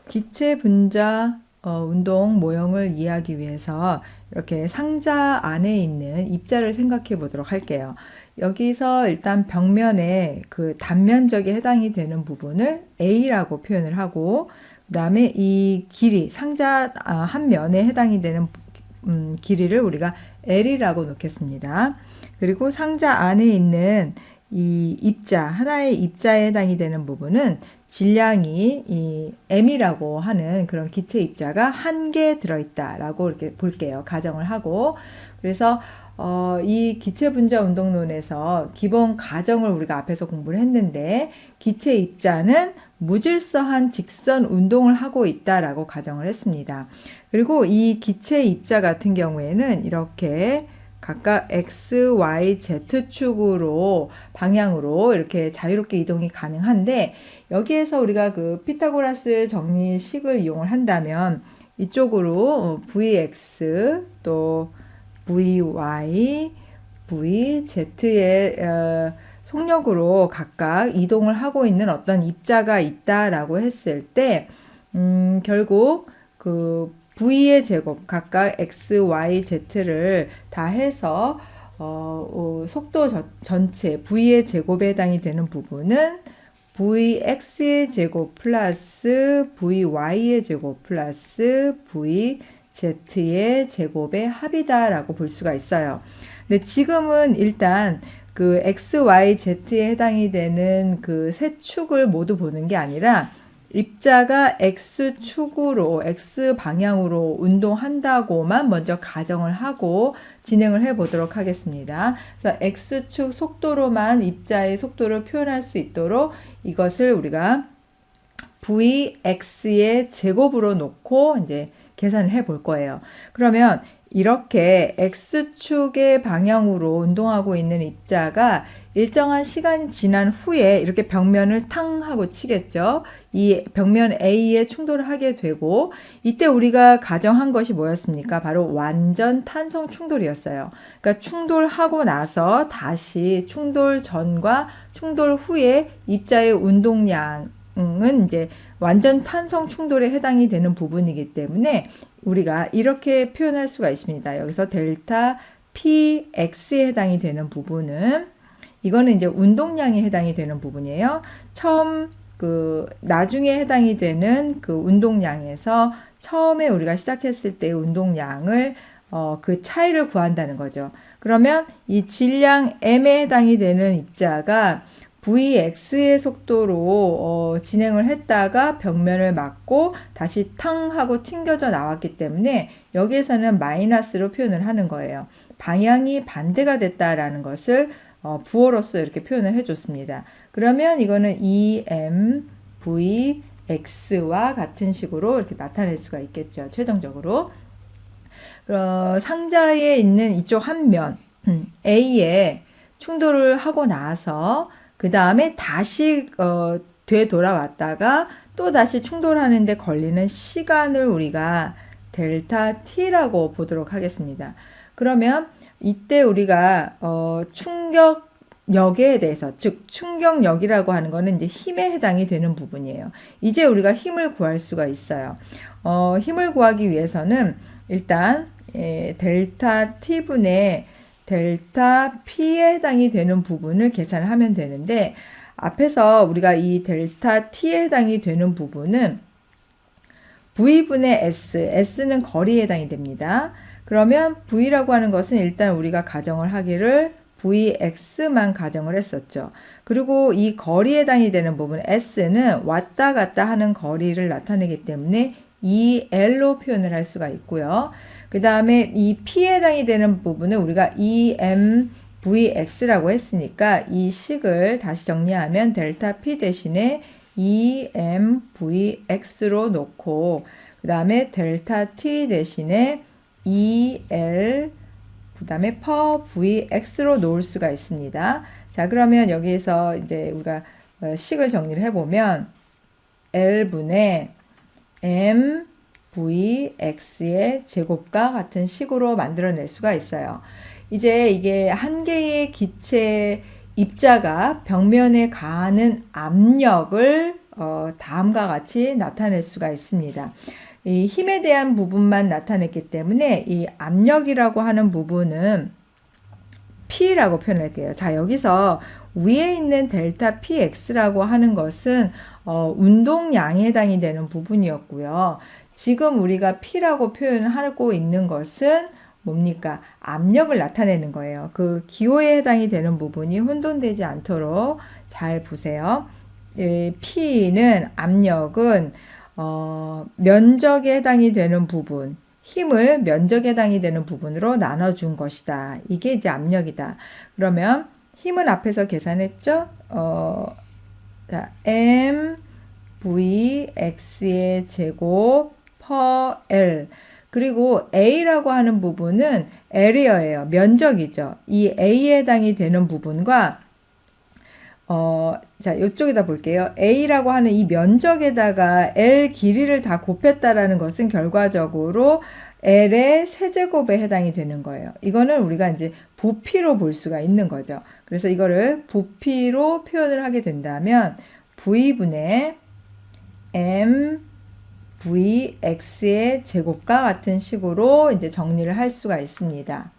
기체 분자 운동 모형을 이해하기 위해서 이렇게 상자 안에 있는 입자를 생각해 보도록 할게요. 여기서 일단 벽면에 그 단면적에 해당이 되는 부분을 A라고 표현을 하고, 그 다음에 이 길이, 상자 한 면에 해당이 되는 길이를 우리가 L이라고 놓겠습니다. 그리고 상자 안에 있는 이 입자, 하나의 입자에 해당이 되는 부분은 질량이 이 m이라고 하는 그런 기체 입자가 한 개 들어있다라고 이렇게 볼게요. 가정을 하고. 그래서 이 기체 분자 운동론에서 기본 가정을 우리가 앞에서 공부를 했는데, 기체 입자는 무질서한 직선 운동을 하고 있다라고 가정을 했습니다. 그리고 이 기체 입자 같은 경우에는 이렇게 각각 x, y, z축으로 방향으로 이렇게 자유롭게 이동이 가능한데, 여기에서 우리가 그 피타고라스 정리식을 이용을 한다면 이쪽으로 vx 또 vy, vz의 속력으로 각각 이동을 하고 있는 어떤 입자가 있다라고 했을 때 결국 그 v의 제곱, 각각 x, y, z를 다 해서 속도 전체 v의 제곱에 해당이 되는 부분은 vx의 제곱 플러스 vy의 제곱 플러스 vz의 제곱의 합이다라고 볼 수가 있어요. 근데 지금은 일단 그 x, y, z에 해당이 되는 그 세 축을 모두 보는 게 아니라 입자가 x축으로, x방향으로 운동한다고만 먼저 가정을 하고 진행을 해 보도록 하겠습니다. 그래서 x축 속도로만 입자의 속도를 표현할 수 있도록 이것을 우리가 vx의 제곱으로 놓고 이제 계산을 해 볼 거예요. 그러면 이렇게 x축의 방향으로 운동하고 있는 입자가 일정한 시간이 지난 후에 이렇게 벽면을 탕 하고 치겠죠. 이 벽면 A에 충돌을 하게 되고, 이때 우리가 가정한 것이 뭐였습니까? 바로 완전 탄성 충돌이었어요. 그러니까 충돌하고 나서 다시 충돌 전과 충돌 후에 입자의 운동량은 이제 완전 탄성 충돌에 해당이 되는 부분이기 때문에 우리가 이렇게 표현할 수가 있습니다. 여기서 델타 px에 해당이 되는 부분은, 이거는 이제 운동량에 해당이 되는 부분이에요. 처음 나중에 해당이 되는 그 운동량에서 처음에 우리가 시작했을 때의 운동량을 그 차이를 구한다는 거죠. 그러면 이 질량 m에 해당이 되는 입자가 vx의 속도로 진행을 했다가 벽면을 맞고 다시 탕 하고 튕겨져 나왔기 때문에 여기에서는 마이너스로 표현을 하는 거예요. 방향이 반대가 됐다라는 것을 부호로서 이렇게 표현을 해줬습니다. 그러면 이거는 EMVX와 같은 식으로 이렇게 나타낼 수가 있겠죠. 최종적으로. 상자에 있는 이쪽 한 면 A에 충돌을 하고 나서 그 다음에 다시 되돌아왔다가 또 다시 충돌하는데 걸리는 시간을 우리가 델타 T라고 보도록 하겠습니다. 그러면 이때 우리가 충격력에 대해서, 즉 충격력이라고 하는 거는 이제 힘에 해당이 되는 부분이에요. 이제 우리가 힘을 구할 수가 있어요. 힘을 구하기 위해서는 일단 델타 T분의 델타 P에 해당이 되는 부분을 계산을 하면 되는데, 앞에서 우리가 이 델타 T에 해당이 되는 부분은 V분의 S, S는 거리에 해당이 됩니다. 그러면 V라고 하는 것은 일단 우리가 가정을 하기를 Vx만 가정을 했었죠. 그리고 이 거리에 해당이 되는 부분 S는 왔다 갔다 하는 거리를 나타내기 때문에 EL로 표현을 할 수가 있고요. 그 다음에 이 P에 해당이 되는 부분은 우리가 EMVX라고 했으니까 이 식을 다시 정리하면 델타 P 대신에 EMVX로 놓고, 그 다음에 델타 T 대신에 EL, 그 다음에 per VX로 놓을 수가 있습니다. 자, 그러면 여기에서 이제 우리가 식을 정리를 해보면 L분의 MVX의 제곱과 같은 식으로 만들어낼 수가 있어요. 이제 이게 한 개의 기체 입자가 벽면에 가하는 압력을 다음과 같이 나타낼 수가 있습니다. 이 힘에 대한 부분만 나타냈기 때문에 이 압력이라고 하는 부분은 P라고 표현할게요. 자, 여기서 위에 있는 델타 PX라고 하는 것은 운동량에 해당이 되는 부분이었고요. 지금 우리가 P라고 표현하고 있는 것은 뭡니까? 압력을 나타내는 거예요. 그 기호에 해당이 되는 부분이 혼돈되지 않도록 잘 보세요. P는 압력은 면적에 해당이 되는 부분, 힘을 면적에 해당이 되는 부분으로 나눠준 것이다. 이게 이제 압력이다. 그러면 힘은 앞에서 계산했죠? 자, mvx의 제곱 per L. 그리고 A라고 하는 부분은 에리어예요. 면적이죠. 이 A에 해당이 되는 부분과 자, 이쪽에다 볼게요. A라고 하는 이 면적에다가 L 길이를 다 곱했다라는 것은 결과적으로 L의 세제곱에 해당이 되는 거예요. 이거는 우리가 이제 부피로 볼 수가 있는 거죠. 그래서 이거를 부피로 표현을 하게 된다면 V분의 MVX의 제곱과 같은 식으로 이제 정리를 할 수가 있습니다.